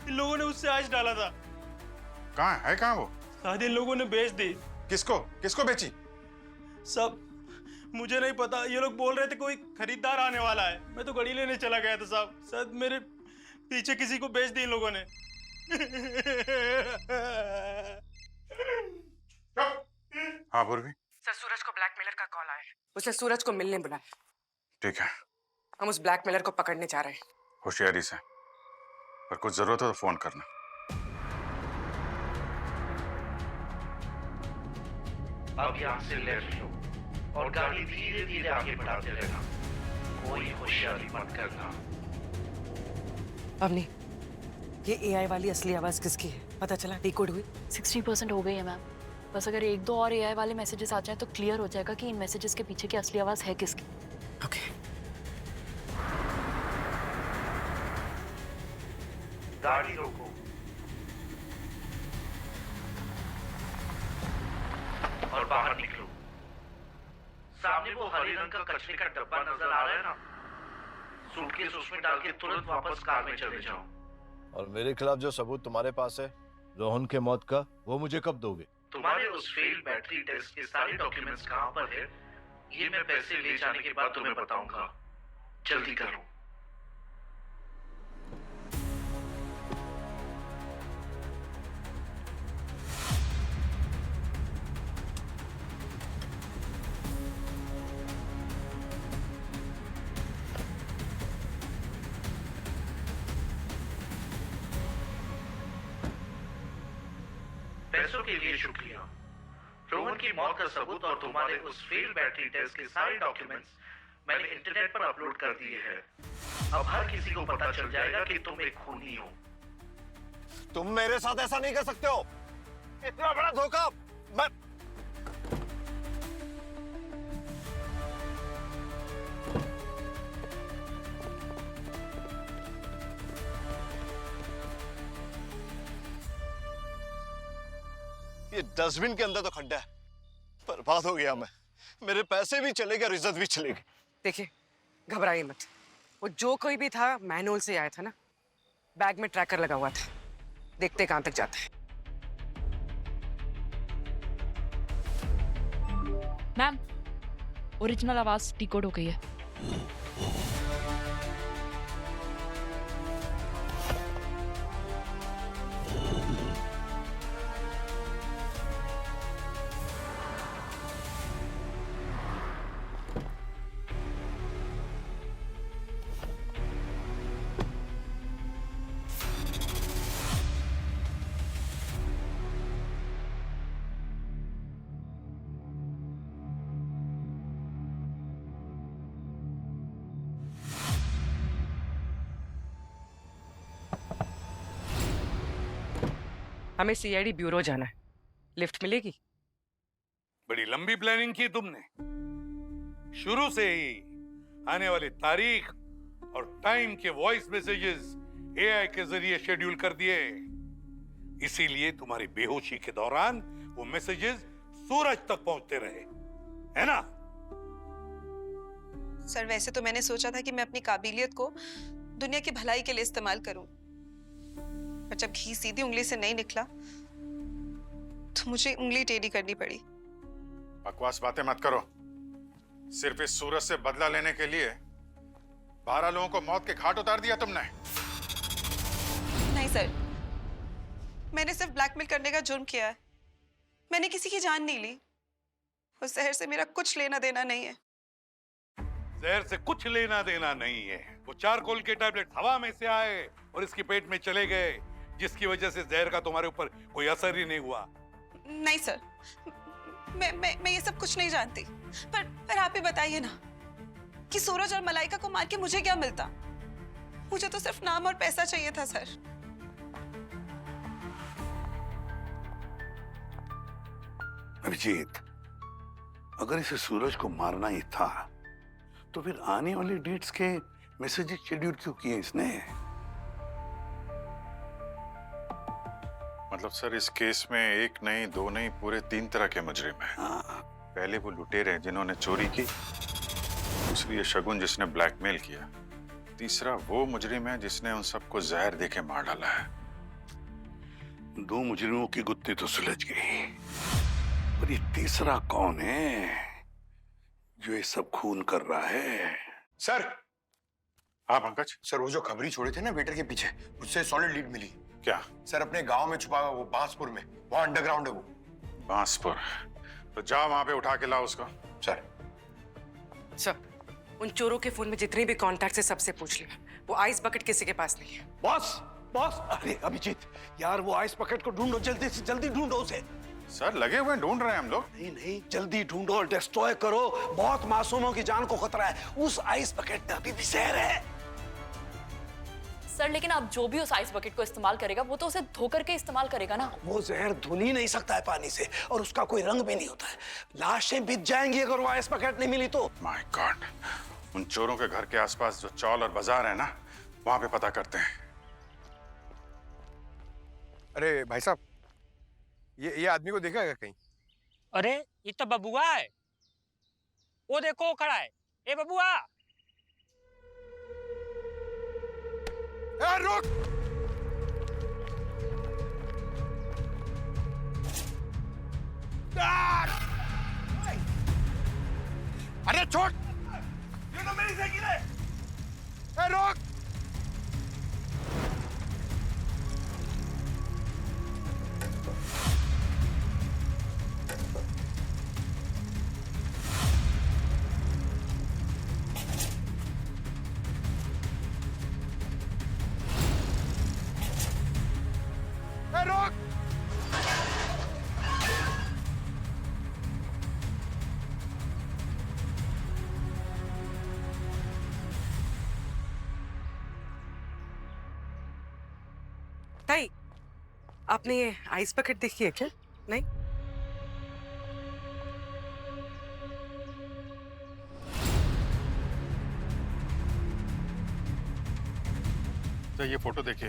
इन लोगों ने उससे आइस डाला था। कहाँ है? कहाँ वो? शायद इन लोगों ने बेच दी। किसको? किसको बेची? सब मुझे नहीं पता। ये लोग बोल रहे थे कोई खरीदार आने वाला है। मैं तो गाड़ी लेने चला गया था साहब। शायद मेरे पीछे किसी को बेच दी इन लोगों ने। हाँ पूर्वी। सर सूरज को ब्लैकमेलर का कॉल आया है। उसने सूरज को मिलने बुलाया। ठीक है, हम उस ब्लैकमेलर को पकड़ने जा रहे हैं। होशियारी से, पर कुछ जरूरत हो तो फोन करना। अब यहाँ से लेफ्ट लो और गाड़ी धीरे धीरे आगे बढ़ाते रहना। कोई होशियारी मत करना। अवनी, ये एआई वाली असली आवाज किसकी है? पता चला? डिकोड हुई? 60% हो गई है मैम। बस अगर एक दो और एआई वाले मैसेजेस आ जाए तो क्लियर हो जाएगा कि इन मैसेजेस के पीछे की असली आवाज है किसकी। ओके। गाड़ी रोको और बाहर निकलो। सामने वो हरे रंग का कचरे का डब्बा नजर आ रहा है ना? सूटकेस उसमें डाल के तुरंत वापस कार में चले जाओ। और मेरे खिलाफ जो सबूत तुम्हारे पास है रोहन के मौत का, वो मुझे कब दोगे? तुम्हारे उस फेल बैटरी टेस्ट के सारे डॉक्यूमेंट्स कहाँ पर है, ये मैं पैसे ले जाने के बाद तुम्हें बताऊंगा। जल्दी करो। पैसों के लिए शुक्रिया। रोहन की मौत का सबूत और तुम्हारे उस फेल बैटरी टेस्ट के सारे डॉक्यूमेंट्स मैंने इंटरनेट पर अपलोड कर दिए हैं। अब हर किसी को पता चल जाएगा कि तुम एक खूनी हो। तुम मेरे साथ ऐसा नहीं कर सकते हो। इतना बड़ा धोखा मैं डस्टबिन के अंदर तो खड्डा है। बर्बाद हो गया मैं, मेरे पैसे भी चले गए और इज्जत भी चली गई। देखिए, घबराइए मत। वो जो कोई भी था मैनुअल से आया था ना, बैग में ट्रैकर लगा हुआ था, देखते कहां तक जाता है। मैम, ओरिजिनल आवाज डिकोड हो गई है। हमें सीआईडी ब्यूरो जाना है, लिफ्ट मिलेगी? बड़ी लंबी प्लानिंग की तुमने। शुरू से ही आने वाली तारीख और टाइम के वॉइस मैसेजेस एआई के जरिए शेड्यूल कर दिए। इसीलिए तुम्हारी बेहोशी के दौरान वो मैसेजेस सूरज तक पहुंचते रहे, है ना? सर, वैसे तो मैंने सोचा था कि मैं अपनी काबिलियत को दुनिया की भलाई के लिए इस्तेमाल करूं, पर जब घी सीधी उंगली से नहीं निकला तो मुझे उंगली टेढ़ी करनी पड़ी। बकवास बातें मत करो। सिर्फ इस सूरज से बदला लेने के लिए 12 लोगों को मौत के घाट उतार दिया तुमने। नहीं सर, मैंने सिर्फ ब्लैकमेल करने का जुर्म किया है। मैंने किसी की जान नहीं ली। उस जहर से मेरा कुछ लेना देना नहीं है। जहर से कुछ लेना देना नहीं है। वो चारकोल के टैबलेट हवा में से आए और इसके पेट में चले गए, जिसकी वजह से जहर का तुम्हारे ऊपर कोई असर ही नहीं हुआ। नहीं सर, मैं ये सब कुछ नहीं जानती। पर आप ही बताइए ना कि सूरज और मलाइका को मार के मुझे क्या मिलता? मुझे तो सिर्फ नाम और पैसा चाहिए था सर। अभिजीत, अगर इसे सूरज को मारना ही था तो फिर आने वाले डेट्स के मैसेजेस शेड्यूल क्यों किए इसने? मतलब सर, इस केस में एक नहीं, दो नहीं, पूरे 3 तरह के मुजरिम हैं। पहले वो लुटेरे जिन्होंने चोरी की, दूसरी ये शगुन जिसने ब्लैकमेल किया, तीसरा वो मुजरिम है जिसने उन सबको जहर देके मार डाला है। 2 मुजरिमों की गुत्थी तो सुलझ गई, पर ये तीसरा कौन है जो ये सब खून कर रहा है? सर। हाँ पंकज। सर, वो जो खबरी छोड़े थे ना वेटर के पीछे, उससे सॉलिड लीड मिली। क्या? सर, अपने गांव में छुपा हुआ, वो बांसपुर में, वहां अंडरग्राउंड है वो। बांसपुर? तो जाओ वहां पे उठा के लाओ उसको। सर। सर, उन चोरों के फोन में जितने भी कॉन्टैक्ट है सबसे पूछ लिया। वो आइस बकेट किसी के पास नहीं है। बॉस, बॉस, अरे अभिजीत यार, वो आइस बकेट को ढूंढो, जल्दी से जल्दी ढूंढो उसे। सर, लगे हुए ढूंढ रहे हैं हम लोग। नहीं नहीं, जल्दी ढूंढो और डिस्ट्रॉय करो। बहुत मासूमों की जान को खतरा है। उस आइस बकेट में अभी भी जहर है। सर, लेकिन अब जो भी उस आइस बकेट को इस्तेमाल करेगा वो तो उसे धो करके इस्तेमाल करेगा ना। वो जहर धुल ही नहीं सकता है पानी से, और उसका कोई रंग भी नहीं होता है। लाशें बिछ जाएंगी अगर वो आइस बकेट नहीं मिली तो। माय गॉड, उन चोरों के घर के आसपास जो चौल और बाजार है ना, वहां पे पता करते हैं। अरे भाई साहब, ये आदमी को देखा है कहीं? अरे ये तो बबुआ है, वो देखो खड़ा है। ए बबुआ, रुक! अरे छोड़! ये तो मेरी साइकिल है। रुक! ताई, आपने ये आइस बकेट देखी है क्या? नहीं? तो ये फोटो देखिए,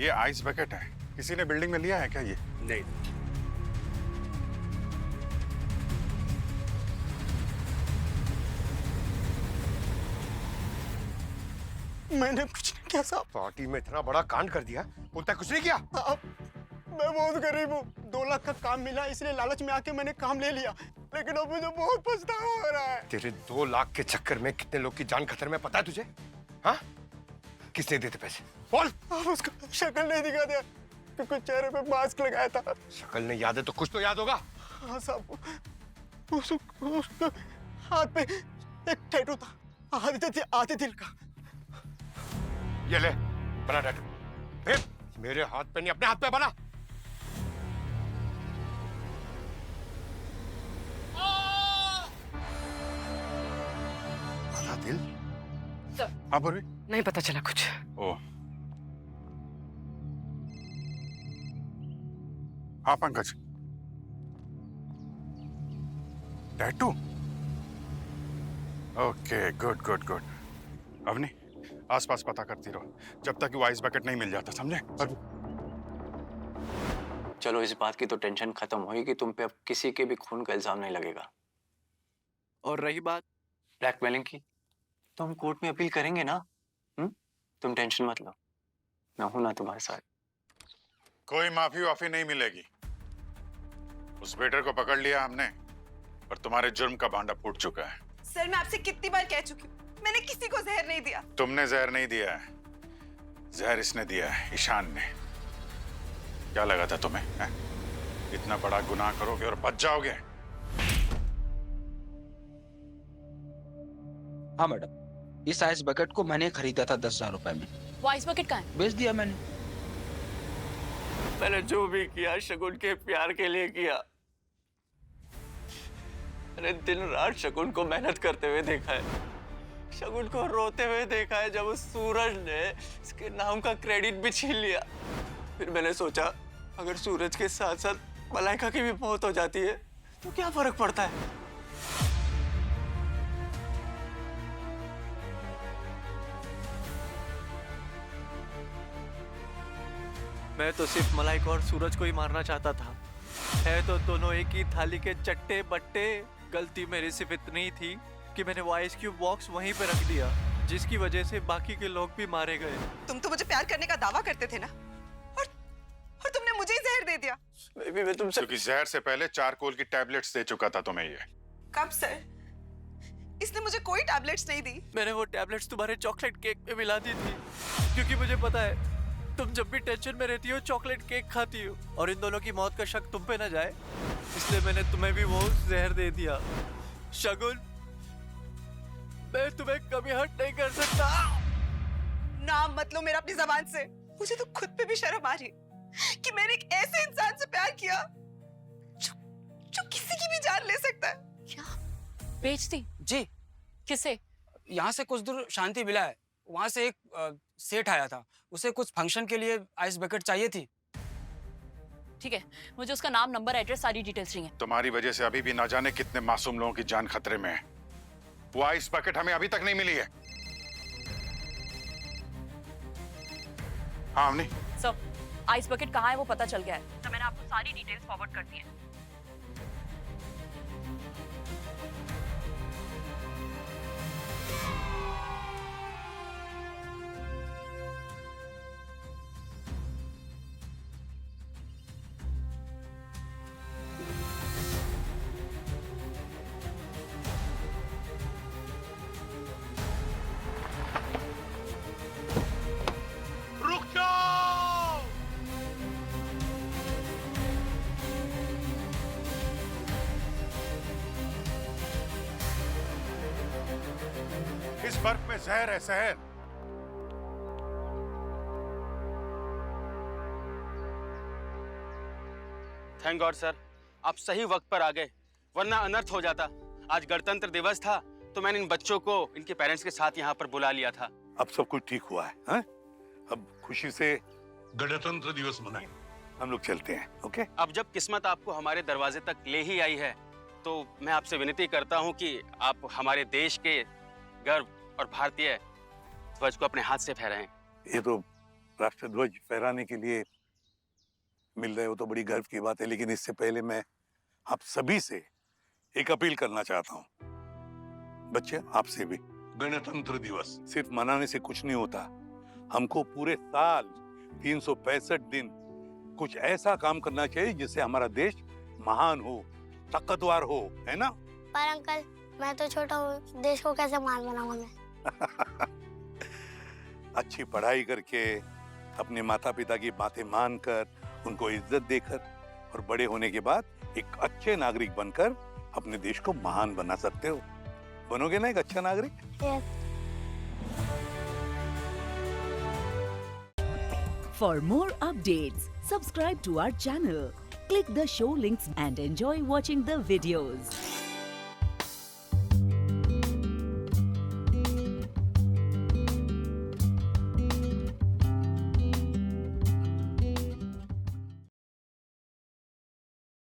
ये आइस बकेट है। किसी ने बिल्डिंग में लिया है क्या ये? नहीं। मैंने कुछ नहीं किया साहब। पार्टी में इतना बड़ा कांड कर दिया, बोलता है कुछ नहीं किया। मैं बहुत गरीब हूँ, 2 लाख का काम मिला इसलिए लालच में आके मैंने काम ले लिया, लेकिन अब मुझे बहुत पछतावा हो रहा है। तेरे 2 लाख के चक्कर में कितने लोग की जान खतरे में पता है तुझे? हाँ? किसने दिए थे पैसे? बोल। आप उसको शक्ल नहीं दिखा दिया क्योंकि चेहरे पे मास्क लगाया था। शक्ल नहीं याद है तो कुछ तो याद होगा। हाँ साहब, उसके हाथ पे एक टैटू था, आधे दिल का। ये ले, बना टैटू। फिर मेरे हाथ पे नहीं, अपने हाथ पे बना। आधा दिल? हाँ पूर्वी? नहीं पता चला कुछ। ओ। हाँ Pankaj, tattoo? Okay, good good good. Avani, आसपास पता करती रहो जब तक वो आइस बकेट नहीं मिल जाता, समझे? चलो इस बात की तो टेंशन खत्म हुई कि तुम पे अब किसी के भी खून का इल्जाम नहीं लगेगा। और रही बात ब्लैकमेलिंग की, तो हम कोर्ट में अपील करेंगे ना। तुम टेंशन मत लो, मैं हूं ना तुम्हारे साथ। कोई माफी वाफी नहीं मिलेगी। उस बेटर को पकड़ लिया हमने और तुम्हारे जुर्म का भांडा फूट चुका है। सर मैं आपसे कितनी बार कह चुकी हूँ, मैंने किसी को जहर नहीं दिया। तुमने जहर नहीं दिया है, जहर इसने दिया है, ईशान ने। क्या लगा था तुम्हें है? इतना बड़ा गुनाह करोगे और बच जाओगे? हाँ मैडम, इस आइस बकेट को मैंने खरीदा था 10,000 रुपए में। वो आइस बकेट कहाँ है? बेच दिया मैंने। मैंने जो भी किया शगुन के प्यार के लिए किया। मैंने दिन रात शगुन को मेहनत करते हुए देखा है, शगुन को रोते हुए देखा है जब उस सूरज ने इसके नाम का क्रेडिट भी छीन लिया। फिर मैंने सोचा अगर सूरज के साथ साथ मलाइका की भी मौत हो जाती है तो क्या फर्क पड़ता है। मैं तो सिर्फ मलाइका और सूरज को ही मारना चाहता था। है तो दोनों एक ही थाली के चट्टे बट्टे। गलती मेरी सिर्फ इतनी थी कि मैंने वो आइस क्यूब बॉक्स वहीं पे रख दिया, जिसकी वजह से बाकी के लोग भी मारे गए। तुम तो मुझे प्यार करने का दावा करते थे ना, और तुमने मुझे ही जहर दे दिया। मैं तुमसे क्योंकि जहर से पहले चारकोल की टैबलेट्स दे चुका था तुम्हें ये। कब सर? इसने मुझे कोई टैबलेट्स नहीं दी। मैंने वो टैबलेट्स तुम्हारे चॉकलेट केक में मिला दी थी, क्योंकि मुझे पता है तुम जब भी टेंशन में रहती हो चॉकलेट केक खाती हो और इन दोनों की मौत का शक तुम पे न जाए, इसलिए मैंने तुम्हें भी वो जहर दे दिया। शगुन, मैं तुम्हें कभी हर्ट नहीं कर सकता। नाम मत लो मेरा अपनी जबान से। मुझे तो खुद पे भी शर्म आ रही कि मैंने एक ऐसे इंसान से प्यार किया जो किसी की भी जान ले सकता है। क्या बेचती? जी। किसे? यहाँ से कुछ दूर शांति विला है, वहाँ से एक सेठ आया था, उसे कुछ फंक्शन के लिए आइस बकेट चाहिए थी। ठीक है, मुझे उसका नाम, नंबर, एड्रेस, सारी डिटेल्स चाहिए। तुम्हारी वजह से अभी भी ना जाने कितने मासूम लोगों की जान खतरे में है। वो आइस बकेट हमें अभी तक नहीं मिली है। हाँ अवनी? सर, आइस बकेट कहाँ है वो पता चल गया है, तो मैंने आपको सारी डिटेल्स फॉरवर्ड कर दी है। इस बर्फ में जहर है, जहर। थैंक गॉड सर, आप सही वक्त पर आ गए, वरना अनर्थ हो जाता। आज गणतंत्र दिवस था तो मैंने इन बच्चों को इनके पेरेंट्स के साथ यहाँ पर बुला लिया था। अब सब कुछ ठीक हुआ है, हैं? अब खुशी से गणतंत्र दिवस मनाएं। हम लोग चलते हैं, ओके? अब जब किस्मत आपको हमारे दरवाजे तक ले ही आई है तो मैं आपसे विनती करता हूँ कि आप हमारे देश के गर्व और भारतीय ध्वज को अपने हाथ से फहराएं। ये तो राष्ट्रध्वज फहराने के लिए मिल रहे हो तो बड़ी गर्व की बात है, लेकिन इससे पहले मैं आप सभी से एक अपील करना चाहता हूँ। बच्चे, आपसे भी गणतंत्र दिवस सिर्फ मनाने से कुछ नहीं होता, हमको पूरे साल 365 दिन कुछ ऐसा काम करना चाहिए जिससे हमारा देश महान हो, ताकतवर हो, है ना? पर अंकल, मैं तो छोटा हूँ, देश को कैसे महान बनाऊंगा मैं? अच्छी पढ़ाई करके, अपने माता पिता की बातें मानकर, उनको इज्जत देकर और बड़े होने के बाद एक अच्छे नागरिक बनकर अपने देश को महान बना सकते हो। बनोगे ना एक अच्छा नागरिक? For more updates, subscribe to our channel, click the show links and enjoy watching the videos.